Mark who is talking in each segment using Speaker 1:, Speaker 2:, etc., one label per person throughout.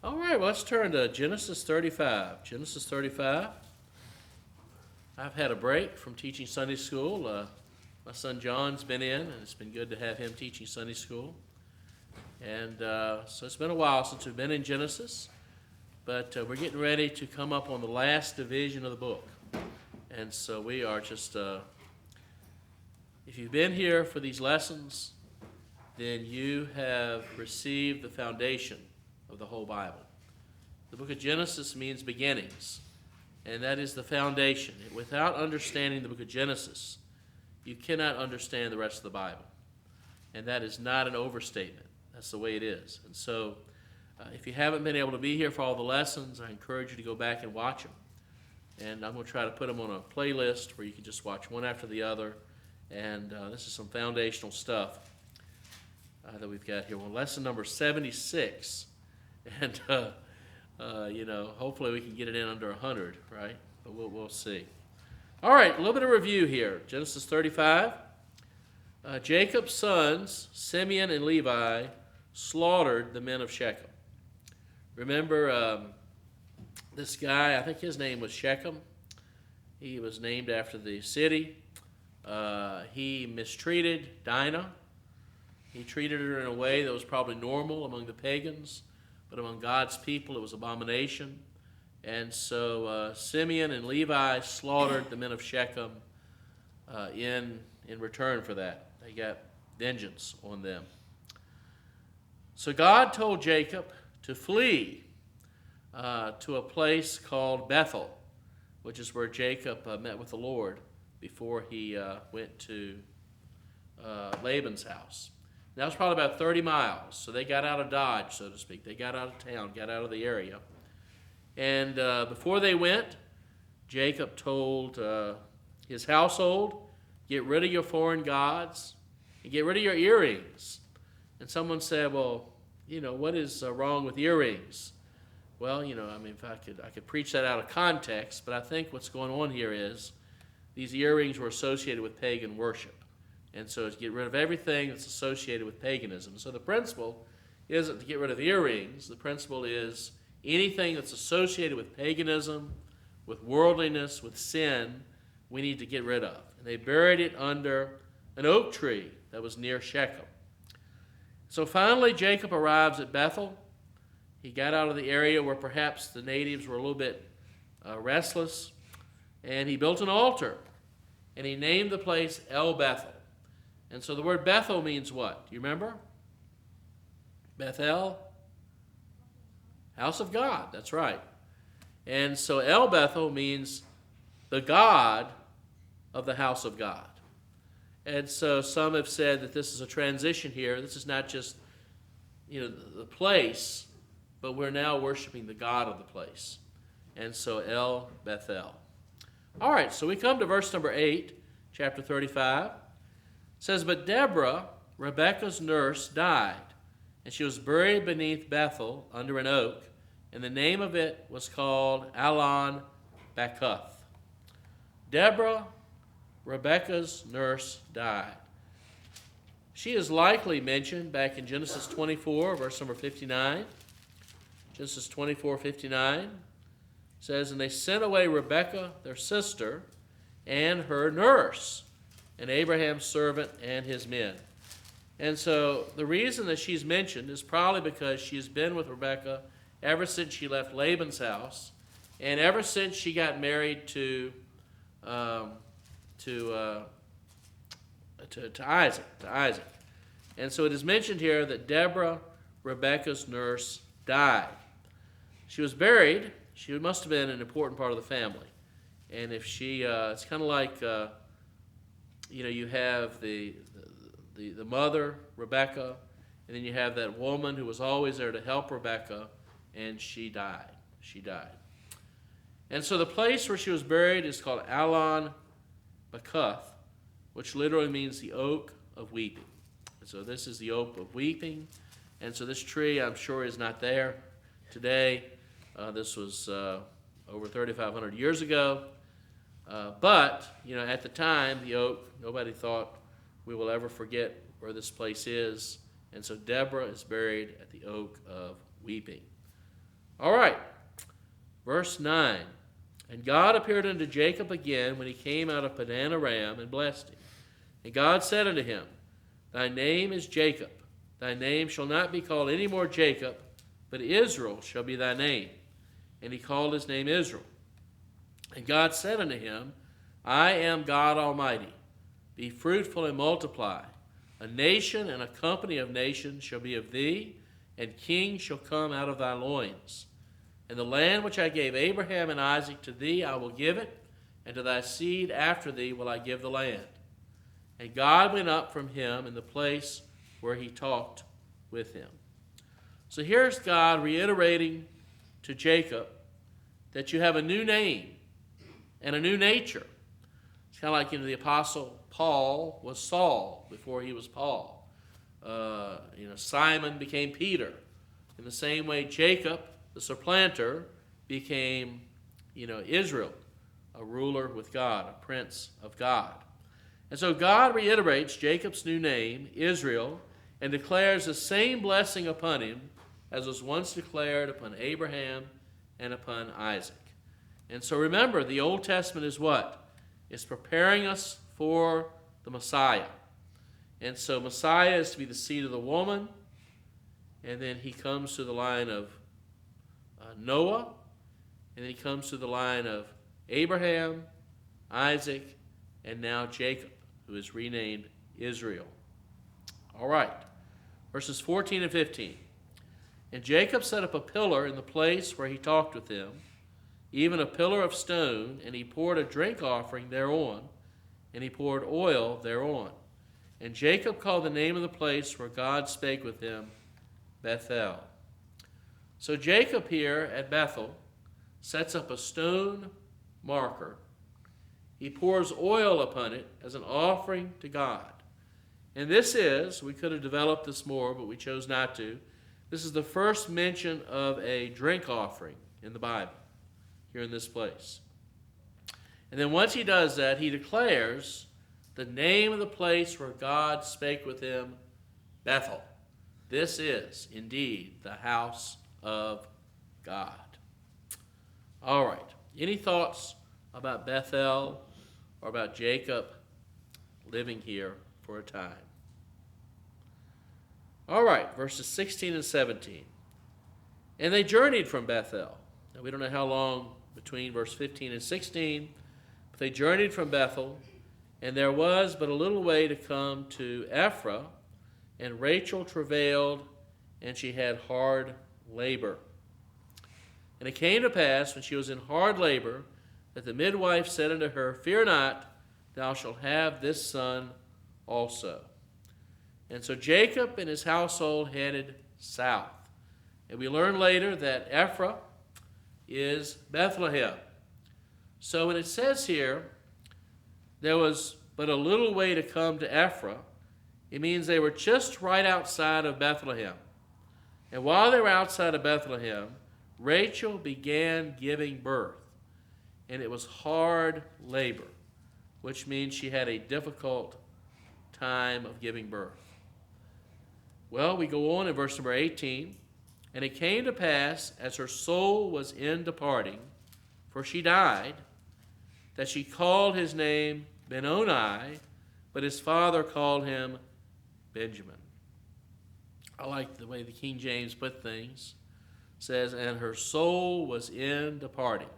Speaker 1: All right, well, let's turn to Genesis 35. Genesis 35. I've had a break from teaching Sunday school. My son John's been in, and it's been good to have him teaching Sunday school. And so it's been a while since we've been in Genesis, but we're getting ready to come up on the last division of the book. And so we are just, if you've been here for these lessons, then you have received the foundation of the whole Bible. The book of Genesis means beginnings, and that is the foundation. Without understanding the book of Genesis, you cannot understand the rest of the Bible. And that is not an overstatement. That's the way it is. And so if you haven't been able to be here for all the lessons, I encourage you to go back and watch them. And I'm going to try to put them on a playlist where you can just watch one after the other. And this is some foundational stuff that we've got here. Well, lesson number 76. And, hopefully we can get it in under 100, right? But we'll see. All right, a little bit of review here. Genesis 35. Jacob's sons, Simeon and Levi, slaughtered the men of Shechem. Remember this guy, I think his name was Shechem. He was named after the city. He mistreated Dinah. He treated her in a way that was probably normal among the pagans, but among God's people it was abomination. And so Simeon and Levi slaughtered the men of Shechem in return for that. They got vengeance on them. So God told Jacob to flee to a place called Bethel, which is where Jacob met with the Lord before he went to Laban's house. That was probably about 30 miles. So they got out of Dodge, so to speak. They got out of town, got out of the area. And before they went, Jacob told his household, get rid of your foreign gods and get rid of your earrings. And someone said, well, what is wrong with earrings? Well, if I could preach that out of context, but I think what's going on here is these earrings were associated with pagan worship. And so it's get rid of everything that's associated with paganism. So the principle isn't to get rid of earrings. The principle is anything that's associated with paganism, with worldliness, with sin, we need to get rid of. And they buried it under an oak tree that was near Shechem. So finally Jacob arrives at Bethel. He got out of the area where perhaps the natives were a little bit restless, and he built an altar, and he named the place El Bethel. And so the word Bethel means what? Do you remember? Bethel? House of God. That's right. And so El Bethel means the God of the house of God. And so some have said that this is a transition here. This is not just, the place, but we're now worshiping the God of the place. And so El Bethel. All right, so we come to verse number 8, chapter 35. It says, but Deborah, Rebekah's nurse, died, and she was buried beneath Bethel under an oak, and the name of it was called Allon Bacuth. Deborah, Rebekah's nurse, died. She is likely mentioned back in Genesis 24, verse number 59. Genesis 24:59 says, and they sent away Rebekah, their sister, and her nurse, and Abraham's servant and his men. And so the reason that she's mentioned is probably because she's been with Rebekah ever since she left Laban's house, and ever since she got married to Isaac. And so it is mentioned here that Deborah, Rebekah's nurse, died. She was buried. She must have been an important part of the family. And if she, it's kind of like, you have the mother, Rebekah, and then you have that woman who was always there to help Rebekah, and she died. And so the place where she was buried is called Allon Bacuth, which literally means the oak of weeping. And so this is the oak of weeping. And so this tree, I'm sure, is not there today. This was over 3,500 years ago. But, at the time, the oak, nobody thought we will ever forget where this place is. And so Deborah is buried at the oak of weeping. All right, verse 9. And God appeared unto Jacob again when he came out of Padan Aram, and blessed him. And God said unto him, Thy name is Jacob. Thy name shall not be called any more Jacob, but Israel shall be thy name. And he called his name Israel. And God said unto him, I am God Almighty. Be fruitful and multiply. A nation and a company of nations shall be of thee, and kings shall come out of thy loins. And the land which I gave Abraham and Isaac to thee, I will give it, and to thy seed after thee will I give the land. And God went up from him in the place where he talked with him. So here's God reiterating to Jacob that you have a new name and a new nature. It's kind of like, the Apostle Paul was Saul before he was Paul. Simon became Peter. In the same way, Jacob, the supplanter, became, Israel, a ruler with God, a prince of God. And so God reiterates Jacob's new name, Israel, and declares the same blessing upon him as was once declared upon Abraham and upon Isaac. And so remember, the Old Testament is what? It's preparing us for the Messiah. And so Messiah is to be the seed of the woman, and then he comes to the line of Noah, and then he comes to the line of Abraham, Isaac, and now Jacob, who is renamed Israel. All right, verses 14 and 15. And Jacob set up a pillar in the place where he talked with him, even a pillar of stone, and he poured a drink offering thereon, and he poured oil thereon. And Jacob called the name of the place where God spake with him, Bethel. So Jacob here at Bethel sets up a stone marker. He pours oil upon it as an offering to God. And this is, we could have developed this more, but we chose not to. This is the first mention of a drink offering in the Bible, here in this place. And then once he does that, he declares the name of the place where God spake with him, Bethel. This is indeed the house of God. All right. Any thoughts about Bethel or about Jacob living here for a time? All right, verses 16 and 17. And they journeyed from Bethel. Now, we don't know how long between verse 15 and 16, but they journeyed from Bethel, and there was but a little way to come to Ephraim, and Rachel travailed, and she had hard labor. And it came to pass, when she was in hard labor, that the midwife said unto her, Fear not, thou shalt have this son also. And so Jacob and his household headed south. And we learn later that Ephraim is Bethlehem. So when it says here, there was but a little way to come to Ephraim, it means they were just right outside of Bethlehem. And while they were outside of Bethlehem, Rachel began giving birth. And it was hard labor, which means she had a difficult time of giving birth. Well, we go on in verse number 18. And it came to pass, as her soul was in departing, for she died, that she called his name Benoni, but his father called him Benjamin. I like the way the King James put things. It says, and her soul was in departing.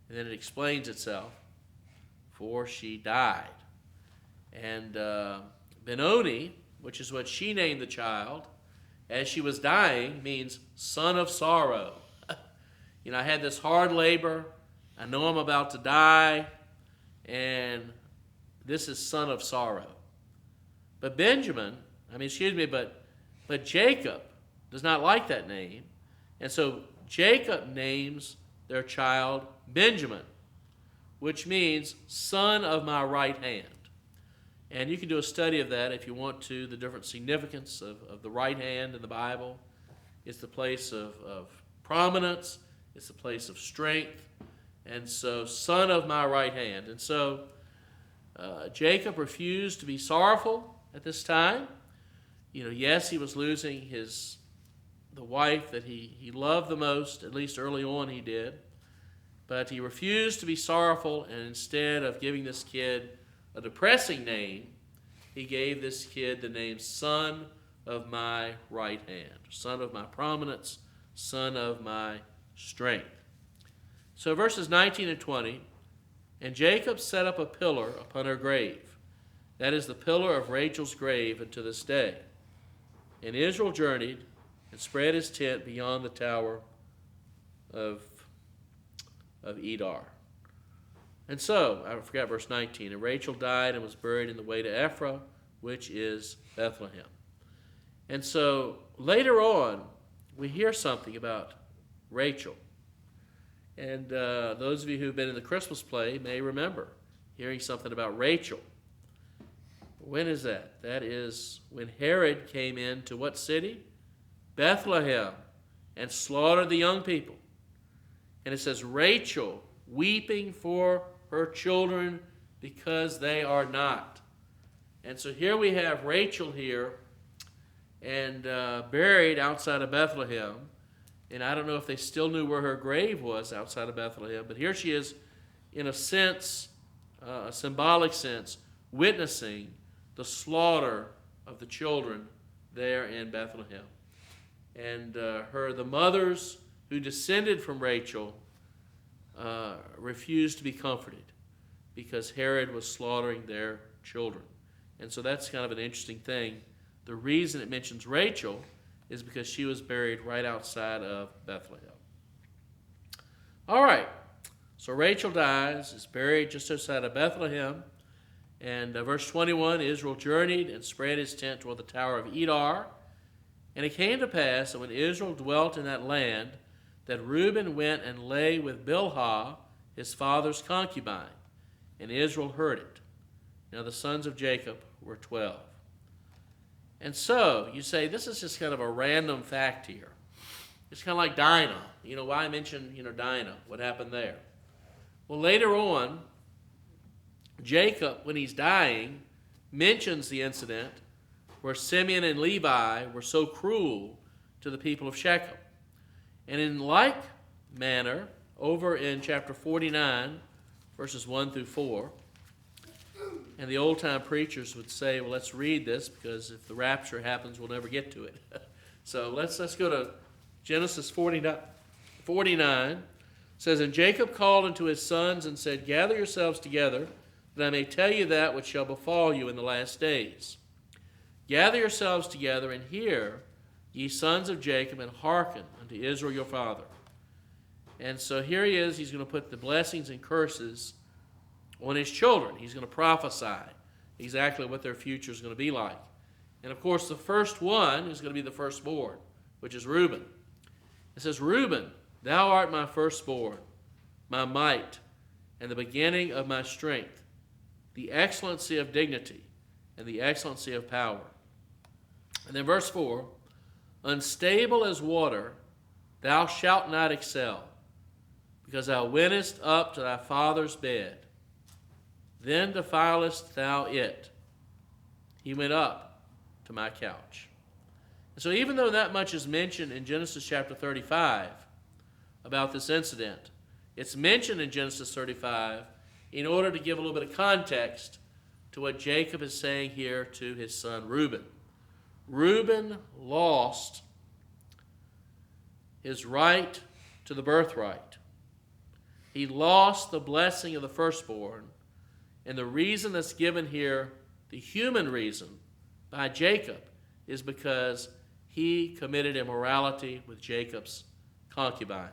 Speaker 1: And then it explains itself, for she died. And Benoni, which is what she named the child, as she was dying, means son of sorrow. I had this hard labor. I know I'm about to die. And this is son of sorrow. But but Jacob does not like that name. And so Jacob names their child Benjamin, which means son of my right hand. And you can do a study of that if you want to, the different significance of the right hand in the Bible. It's the place of prominence. It's the place of strength. And so, son of my right hand. And so, Jacob refused to be sorrowful at this time. Yes, he was losing his the wife that he loved the most, at least early on he did. But he refused to be sorrowful, and instead of giving this kid a depressing name, he gave this kid the name Son of my right hand, son of my prominence, son of my strength. So verses 19 and 20, and Jacob set up a pillar upon her grave. That is the pillar of Rachel's grave unto this day. And Israel journeyed and spread his tent beyond the tower of Edar. And so, I forgot verse 19, and Rachel died and was buried in the way to Ephraim, which is Bethlehem. And so, later on, we hear something about Rachel. And those of you who've been in the Christmas play may remember hearing something about Rachel. When is that? That is when Herod came into what city? Bethlehem, and slaughtered the young people. And it says, Rachel weeping for her children because they are not. And so here we have Rachel here and buried outside of Bethlehem. And I don't know if they still knew where her grave was outside of Bethlehem, but here she is, in a sense, a symbolic sense, witnessing the slaughter of the children there in Bethlehem. And the mothers who descended from Rachel refused to be comforted because Herod was slaughtering their children. And so that's kind of an interesting thing. The reason it mentions Rachel is because she was buried right outside of Bethlehem. All right, so Rachel dies, is buried just outside of Bethlehem. And verse 21, Israel journeyed and spread his tent toward the tower of Edar. And it came to pass that when Israel dwelt in that land, that Reuben went and lay with Bilhah, his father's concubine. And Israel heard it. Now the sons of Jacob were 12. And so, you say, this is just kind of a random fact here. It's kind of like Dinah. You know, why I mentioned, Dinah? What happened there? Well, later on, Jacob, when he's dying, mentions the incident where Simeon and Levi were so cruel to the people of Shechem. And in like manner, over in chapter 49, verses 1 through 4, and the old-time preachers would say, well, let's read this, because if the rapture happens, we'll never get to it. So let's go to Genesis 49. It says, and Jacob called unto his sons and said, gather yourselves together, that I may tell you that which shall befall you in the last days. Gather yourselves together, and hear, ye sons of Jacob, and hearken unto Israel your father. And so here he is. He's going to put the blessings and curses on his children. He's going to prophesy exactly what their future is going to be like. And of course, the first one is going to be the firstborn, which is Reuben. It says, Reuben, thou art my firstborn, my might, and the beginning of my strength, the excellency of dignity, and the excellency of power. And then verse 4, unstable as water, thou shalt not excel, because thou wentest up to thy father's bed. Then defilest thou it. He went up to my couch. And so even though that much is mentioned in Genesis chapter 35 about this incident, it's mentioned in Genesis 35 in order to give a little bit of context to what Jacob is saying here to his son Reuben. Reuben lost his right to the birthright. He lost the blessing of the firstborn. And the reason that's given here, the human reason, by Jacob, is because he committed immorality with Jacob's concubine,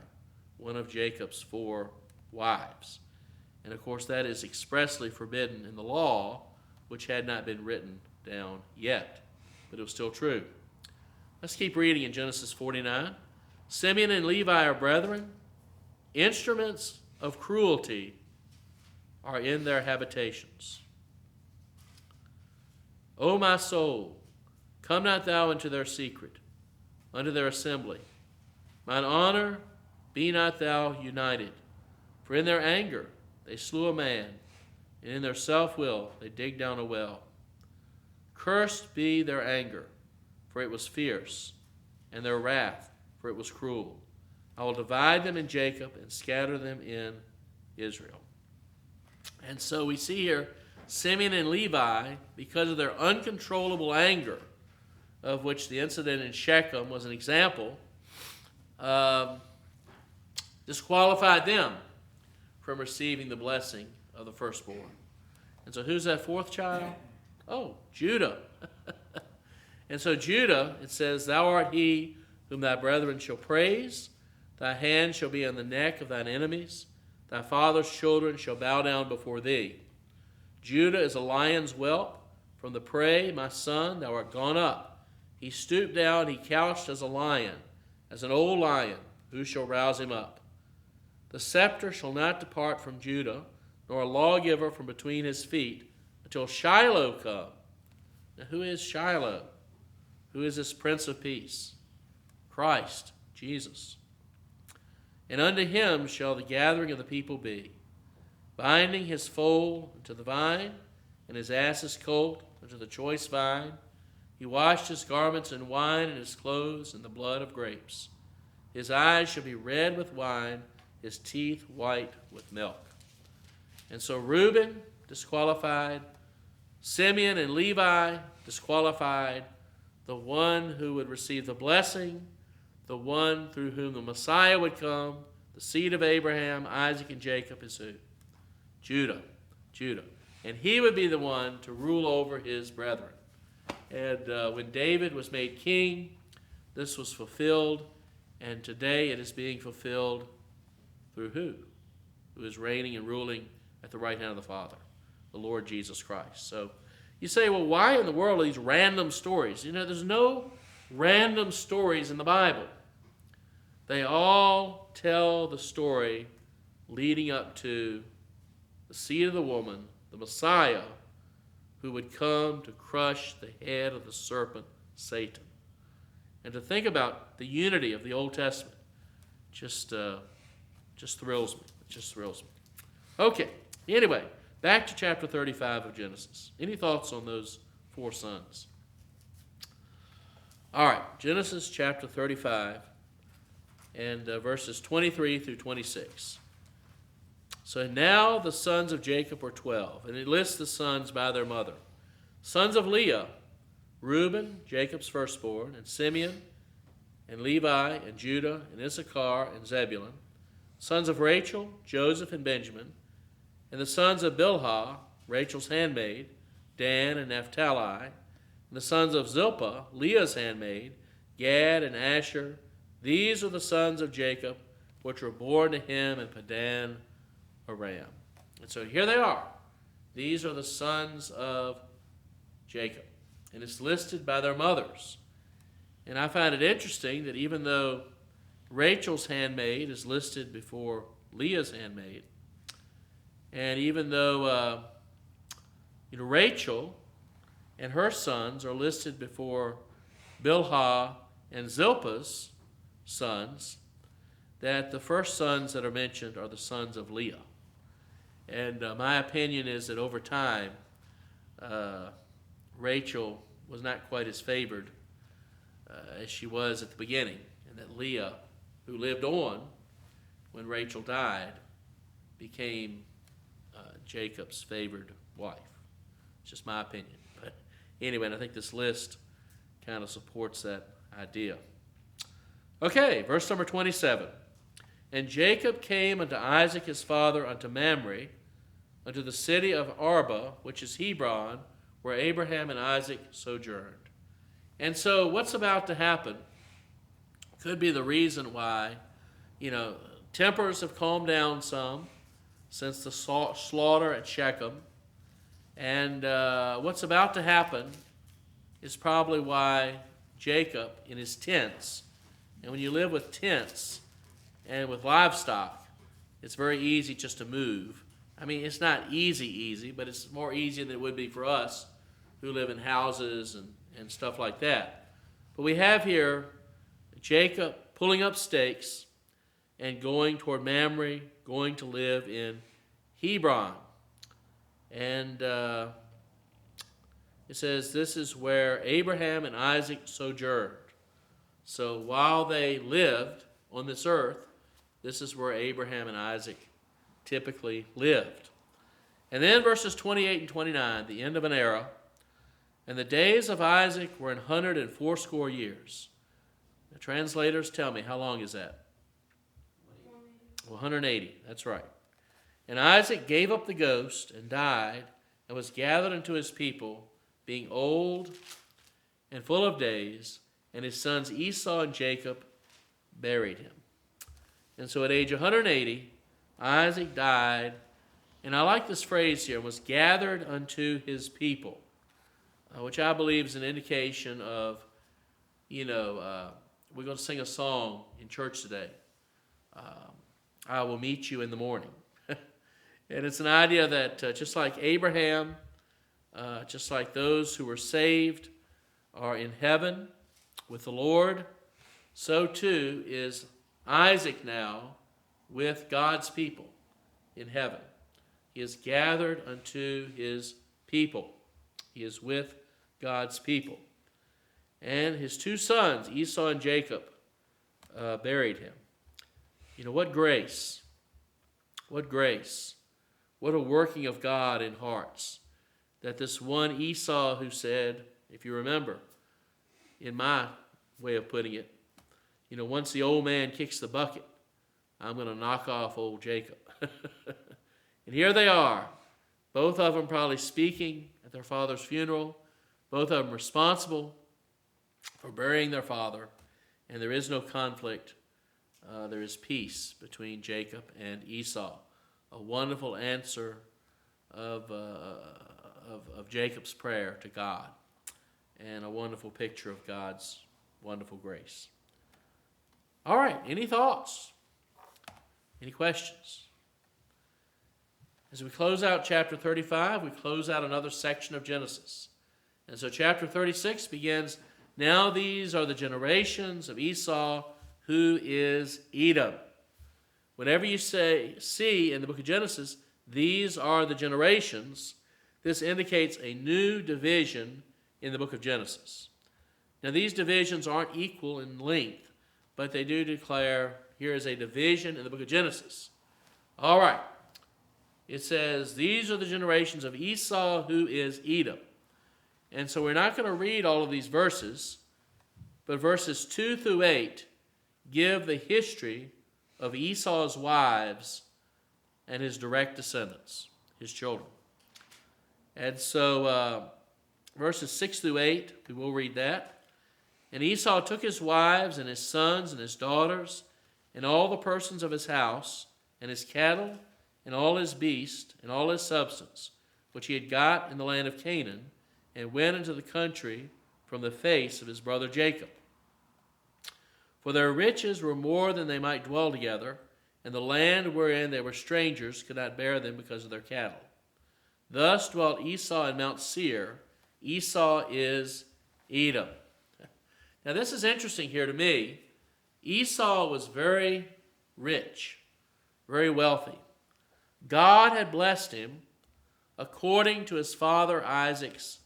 Speaker 1: one of Jacob's 4 wives. And of course, that is expressly forbidden in the law, which had not been written down yet, but it was still true. Let's keep reading in Genesis 49. Simeon and Levi are brethren, instruments of cruelty are in their habitations. O my soul, come not thou into their secret, unto their assembly. Mine honor, be not thou united. For in their anger they slew a man, and in their self-will they digged down a well. Cursed be their anger, for it was fierce, and their wrath for it was cruel. I will divide them in Jacob and scatter them in Israel. And so we see here Simeon and Levi, because of their uncontrollable anger, of which the incident in Shechem was an example, disqualified them from receiving the blessing of the firstborn. And so who's that fourth child? Oh, Judah. And so Judah, it says, thou art he whom thy brethren shall praise. Thy hand shall be on the neck of thine enemies. Thy father's children shall bow down before thee. Judah is a lion's whelp. From the prey, my son, thou art gone up. He stooped down, he couched as a lion, as an old lion. Who shall rouse him up? The scepter shall not depart from Judah, nor a lawgiver from between his feet, until Shiloh come. Now who is Shiloh? Who is this Prince of Peace? Christ, Jesus. And unto him shall the gathering of the people be, binding his foal unto the vine, and his ass's colt unto the choice vine. He washed his garments in wine, and his clothes in the blood of grapes. His eyes shall be red with wine, his teeth white with milk. And so Reuben disqualified, Simeon and Levi disqualified, the one who would receive the blessing, the one through whom the Messiah would come, the seed of Abraham, Isaac, and Jacob is who? Judah. And he would be the one to rule over his brethren. And when David was made king, this was fulfilled, and today it is being fulfilled through who? Who is reigning and ruling at the right hand of the Father, the Lord Jesus Christ. So you say, well, why in the world are these random stories? You know, there's no random stories in the Bible. They all tell the story leading up to the seed of the woman, the Messiah, who would come to crush the head of the serpent, Satan. And to think about the unity of the Old Testament just thrills me. It just thrills me. Okay, anyway, back to chapter 35 of Genesis. Any thoughts on those four sons? All right, Genesis chapter 35 and verses 23 through 26. So now the sons of Jacob were 12, and it lists the sons by their mother. Sons of Leah, Reuben, Jacob's firstborn, and Simeon, and Levi, and Judah, and Issachar, and Zebulun. Sons of Rachel, Joseph, and Benjamin. And the sons of Bilhah, Rachel's handmaid, Dan and Naphtali. And the sons of Zilpah, Leah's handmaid, Gad and Asher. These are the sons of Jacob, which were born to him in Padan Aram. And so here they are. These are the sons of Jacob. And it's listed by their mothers. And I find it interesting that even though Rachel's handmaid is listed before Leah's handmaid, and even though Rachel and her sons are listed before Bilhah and Zilpah's sons, that the first sons that are mentioned are the sons of Leah. And my opinion is that over time, Rachel was not quite as favored as she was at the beginning, and that Leah, who lived on when Rachel died, became Jacob's favored wife. It's just my opinion. But anyway, I think this list kind of supports that idea. Okay, verse number 27. And Jacob came unto Isaac his father unto Mamre, unto the city of Arba, which is Hebron, where Abraham and Isaac sojourned. And so what's about to happen could be the reason why, tempers have calmed down some since the slaughter at Shechem. And what's about to happen is probably why Jacob, in his tents, and when you live with tents and with livestock, it's very easy just to move. I mean, it's not easy, but it's more easy than it would be for us who live in houses and stuff like that. But we have here Jacob pulling up stakes and going toward Mamre, going to live in Hebron. And it says this is where Abraham and Isaac sojourned. So while they lived on this earth, this is where Abraham and Isaac typically lived. And then verses 28 and 29, the end of an era. And the days of Isaac were 180 years. The translators tell me, how long is that? 180, that's right. And Isaac gave up the ghost and died and was gathered unto his people, being old and full of days, and his sons Esau and Jacob buried him. And so at age 180, Isaac died, and I like this phrase here, was gathered unto his people, which I believe is an indication of, we're going to sing a song in church today. I will meet you in the morning. And it's an idea that just like Abraham, just like those who were saved are in heaven with the Lord, so too is Isaac now with God's people in heaven. He is gathered unto his people. He is with God's people. And his two sons, Esau and Jacob, buried him. What grace. What grace. What a working of God in hearts. That this one Esau who said, if you remember, in my way of putting it, once the old man kicks the bucket, I'm going to knock off old Jacob. And here they are, both of them probably speaking at their father's funeral, both of them responsible for burying their father, and there is no conflict. There is peace between Jacob and Esau. A wonderful answer of Jacob's prayer to God, and a wonderful picture of God's wonderful grace. All right, any thoughts? Any questions? As we close out chapter 35, we close out another section of Genesis. And so chapter 36 begins, now these are the generations of Esau, who is Edom. Whenever you see in the book of Genesis, these are the generations, this indicates a new division in the book of Genesis. Now these divisions aren't equal in length, but they do declare here is a division in the book of Genesis. All right. It says, these are the generations of Esau, who is Edom. And so we're not going to read all of these verses, but verses 2 through 8 give the history of Esau's wives and his direct descendants, his children. And so verses 6 through 8, we will read that. And Esau took his wives and his sons and his daughters and all the persons of his house and his cattle and all his beasts and all his substance, which he had got in the land of Canaan, and went into the country from the face of his brother Jacob. For their riches were more than they might dwell together, and the land wherein they were strangers could not bear them because of their cattle. Thus dwelt Esau in Mount Seir. Esau is Edom. Now this is interesting here to me. Esau was very rich, very wealthy. God had blessed him according to his father Isaac's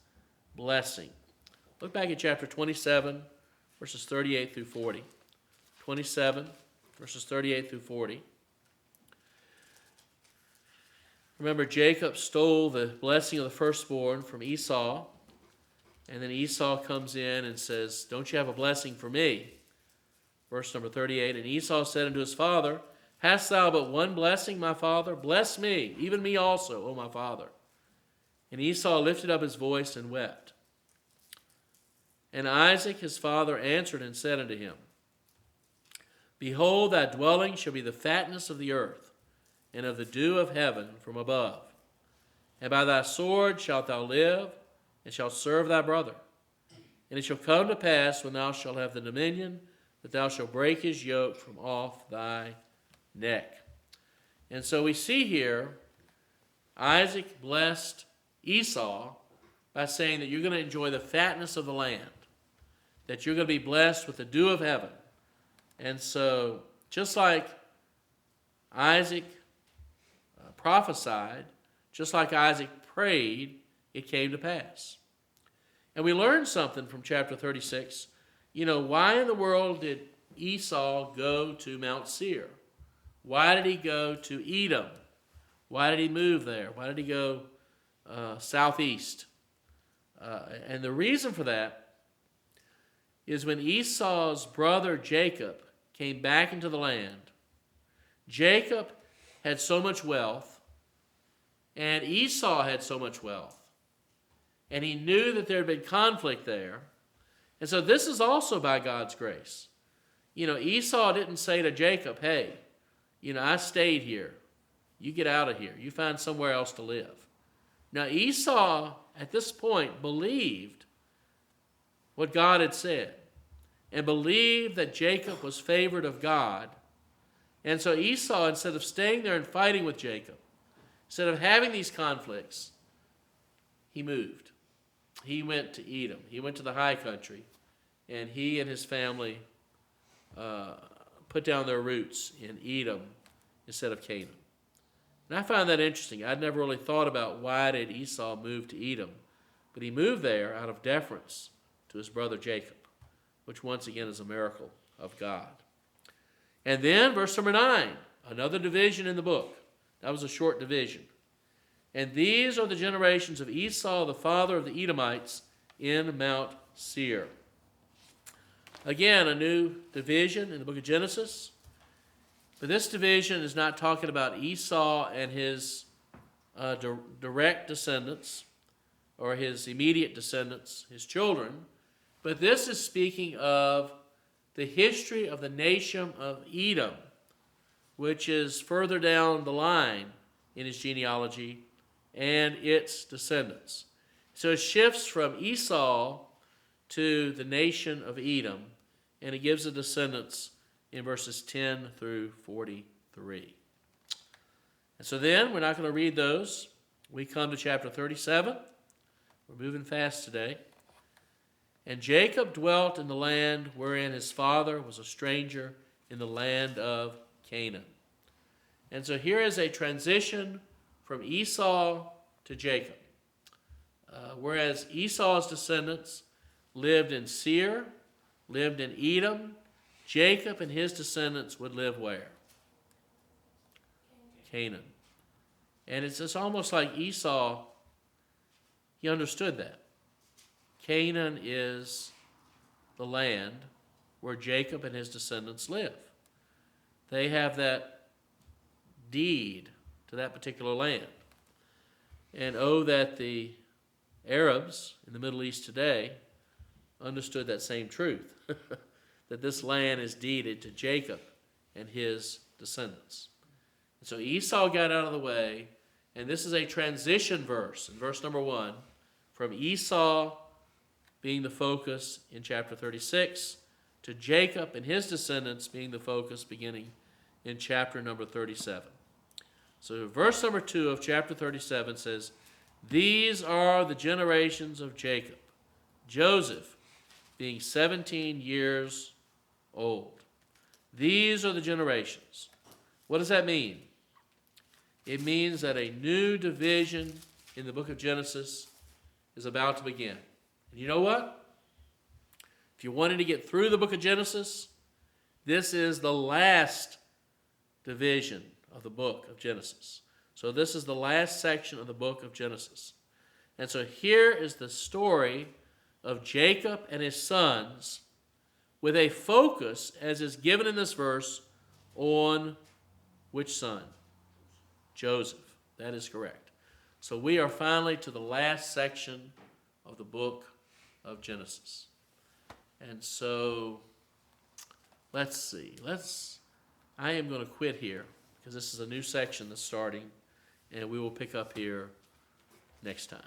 Speaker 1: blessing. Look back at chapter 27, verses 38 through 40. 27, verses 38 through 40. Remember, Jacob stole the blessing of the firstborn from Esau, and then Esau comes in and says, don't you have a blessing for me? Verse number 38, and Esau said unto his father, hast thou but one blessing, my father? Bless me, even me also, O my father. And Esau lifted up his voice and wept. And Isaac his father answered and said unto him, behold, thy dwelling shall be the fatness of the earth, and of the dew of heaven from above. And by thy sword shalt thou live, and shalt serve thy brother. And it shall come to pass, when thou shalt have the dominion, that thou shalt break his yoke from off thy neck. And so we see here, Isaac blessed Esau by saying that you're going to enjoy the fatness of the land, that you're going to be blessed with the dew of heaven. And so, just like Isaac prophesied, just like Isaac prayed, it came to pass. And we learn something from chapter 36. why in the world did Esau go to Mount Seir? Why did he go to Edom? Why did he move there? Why did he go southeast? And the reason for that is when Esau's brother Jacob came back into the land, Jacob had so much wealth, and Esau had so much wealth. And he knew that there had been conflict there. And so this is also by God's grace. Esau didn't say to Jacob, hey, I stayed here. You get out of here. You find somewhere else to live. Now, Esau, at this point, believed what God had said and believed that Jacob was favored of God. And so Esau, instead of staying there and fighting with Jacob, instead of having these conflicts, he moved. He went to Edom. He went to the high country, and he and his family put down their roots in Edom instead of Canaan. And I find that interesting. I'd never really thought about why did Esau move to Edom, but he moved there out of deference to his brother Jacob, which once again is a miracle of God. And then verse number 9, another division in the book. That was a short division. And these are the generations of Esau, the father of the Edomites, in Mount Seir. Again, a new division in the book of Genesis. But this division is not talking about Esau and his direct descendants or his immediate descendants, his children. But this is speaking of the history of the nation of Edom, which is further down the line in his genealogy, and its descendants. So it shifts from Esau to the nation of Edom, and it gives the descendants in verses 10 through 43. And so then, we're not going to read those. We come to chapter 37. We're moving fast today. And Jacob dwelt in the land wherein his father was a stranger, in the land of Canaan. And so here is a transition from Esau to Jacob. Whereas Esau's descendants lived in Seir, lived in Edom, Jacob and his descendants would live where? Canaan. And it's just almost like Esau, he understood that. Canaan is the land where Jacob and his descendants live. They have that deed to that particular land. And oh, that the Arabs in the Middle East today understood that same truth, that this land is deeded to Jacob and his descendants. And so Esau got out of the way, and this is a transition verse in verse number 1 from Esau being the focus in chapter 36 to Jacob and his descendants being the focus beginning in chapter number 37. So verse number 2 of chapter 37 says, these are the generations of Jacob, Joseph being 17 years old. These are the generations. What does that mean? It means that a new division in the book of Genesis is about to begin. And you know what? If you wanted to get through the book of Genesis, this is the last division of the book of Genesis. So this is the last section of the book of Genesis. And so here is the story of Jacob and his sons with a focus, as is given in this verse, on which son? Joseph. That is correct. So we are finally to the last section of the book of Genesis. And so let's see. I am going to quit here because this is a new section that's starting, and we will pick up here next time.